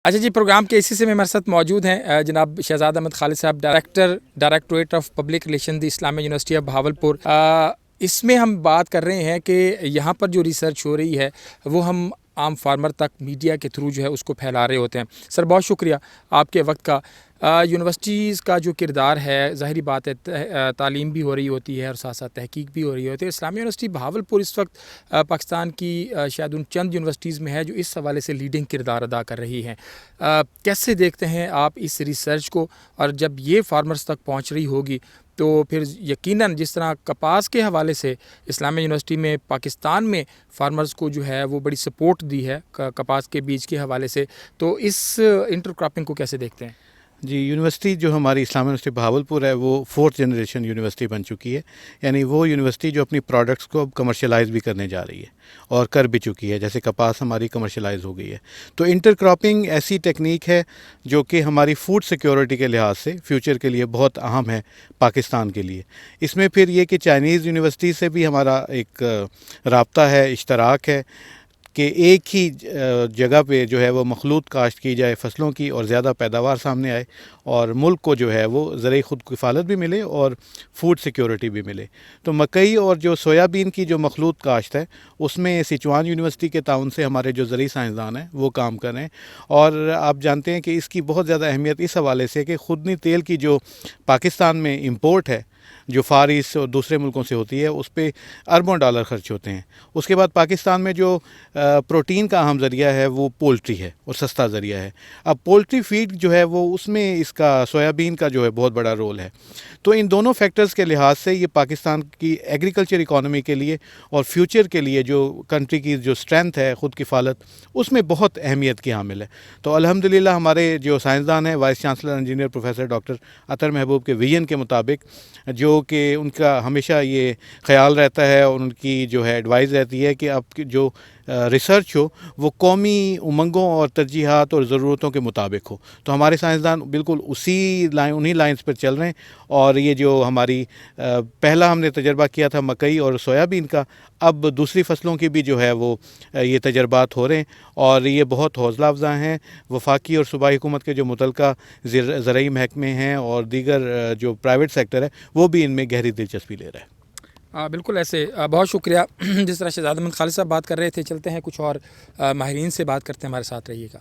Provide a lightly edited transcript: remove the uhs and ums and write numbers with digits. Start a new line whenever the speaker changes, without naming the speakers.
اچھا جی، پروگرام کے اسی سے میں ہمارے ساتھ موجود ہیں جناب شہزاد احمد خالد صاحب، directorate of public relation the Islamia university of Bahawalpur. اس میں ہم بات کر رہے ہیں کہ یہاں پر جو ریسرچ ہو رہی ہے وہ ہم عام فارمر تک میڈیا کے تھرو جو ہے اس کو پھیلا رہے ہوتے ہیں۔ سر بہت شکریہ آپ کے وقت کا۔ یونیورسٹیز کا جو کردار ہے، ظاہری بات ہے تعلیم بھی ہو رہی ہوتی ہے اور ساتھ ساتھ تحقیق بھی ہو رہی ہوتی ہے۔ اسلامیہ یونیورسٹی بہاولپور اس وقت پاکستان کی شاید ان چند یونیورسٹیز میں ہے جو اس حوالے سے لیڈنگ کردار ادا کر رہی ہیں۔ کیسے دیکھتے ہیں آپ اس ریسرچ کو، اور جب یہ فارمرز تک پہنچ رہی ہوگی تو پھر یقیناً جس طرح کپاس کے حوالے سے اسلامیہ یونیورسٹی میں پاکستان میں فارمرز کو جو ہے وہ بڑی سپورٹ دی ہے کپاس کے بیج کے حوالے سے، تو اس انٹر کراپنگ کو کیسے دیکھتے ہیں؟
جی، یونیورسٹی جو ہماری اسلامیہ یونیورسٹی بہاولپور ہے وہ 4th جنریشن یونیورسٹی بن چکی ہے، یعنی وہ یونیورسٹی جو اپنی پروڈکٹس کو اب کمرشلائز بھی کرنے جا رہی ہے اور کر بھی چکی ہے، جیسے کپاس ہماری کمرشلائز ہو گئی ہے۔ تو انٹر کراپنگ ایسی ٹیکنیک ہے جو کہ ہماری فوڈ سیکیورٹی کے لحاظ سے فیوچر کے لیے بہت اہم ہے پاکستان کے لیے۔ اس میں پھر یہ کہ چائنیز یونیورسٹی سے بھی ہمارا ایک رابطہ ہے، اشتراک ہے کہ ایک ہی جگہ پہ جو ہے وہ مخلوط کاشت کی جائے فصلوں کی اور زیادہ پیداوار سامنے آئے اور ملک کو جو ہے وہ زرعی خود کفالت بھی ملے اور فوڈ سیکیورٹی بھی ملے۔ تو مکئی اور جو سویابین کی جو مخلوط کاشت ہے اس میں سچوان یونیورسٹی کے تعاون سے ہمارے جو زرعی سائنسدان ہیں وہ کام کر رہے ہیں، اور آپ جانتے ہیں کہ اس کی بہت زیادہ اہمیت اس حوالے سے کہ خودنی تیل کی جو پاکستان میں امپورٹ ہے جو فار ایسٹ اور دوسرے ملکوں سے ہوتی ہے اس پہ اربوں ڈالر خرچ ہوتے ہیں۔ اس کے بعد پاکستان میں جو پروٹین کا اہم ذریعہ ہے وہ پولٹری ہے اور سستا ذریعہ ہے۔ اب پولٹری فیڈ جو ہے وہ اس میں اس کا سویابین کا جو ہے بہت بڑا رول ہے۔ تو ان دونوں فیکٹرز کے لحاظ سے یہ پاکستان کی ایگریکلچر اکانومی کے لیے اور فیوچر کے لیے جو کنٹری کی جو اسٹرینتھ ہے خود کفالت، اس میں بہت اہمیت کی حامل ہے۔ تو الحمدللہ ہمارے جو سائنسدان ہیں، vice chancellor engineer professor doctor Athar Mahboob کے ویژن کے مطابق، جو کہ ان کا ہمیشہ یہ خیال رہتا ہے اور ان کی جو ہے ایڈوائز رہتی ہے کہ اب جو ریسرچ ہو وہ قومی امنگوں اور ترجیحات اور ضرورتوں کے مطابق ہو۔ تو ہمارے سائنسدان بالکل انہی لائنز پر چل رہے ہیں، اور یہ جو ہماری پہلا ہم نے تجربہ کیا تھا مکئی اور سویابین کا، اب دوسری فصلوں کی بھی جو ہے وہ یہ تجربات ہو رہے ہیں، اور یہ بہت حوصلہ افزا ہیں۔ وفاقی اور صوبائی حکومت کے جو متعلقہ زرعی محکمے ہیں اور دیگر جو پرائیویٹ سیکٹر ہے وہ بھی ان میں گہری دلچسپی لے رہا ہے۔
بالکل ایسے بہت شکریہ۔ جس طرح شہزاد احمد خالد صاحب بات کر رہے تھے، چلتے ہیں کچھ اور ماہرین سے بات کرتے ہیں، ہمارے ساتھ رہیے گا۔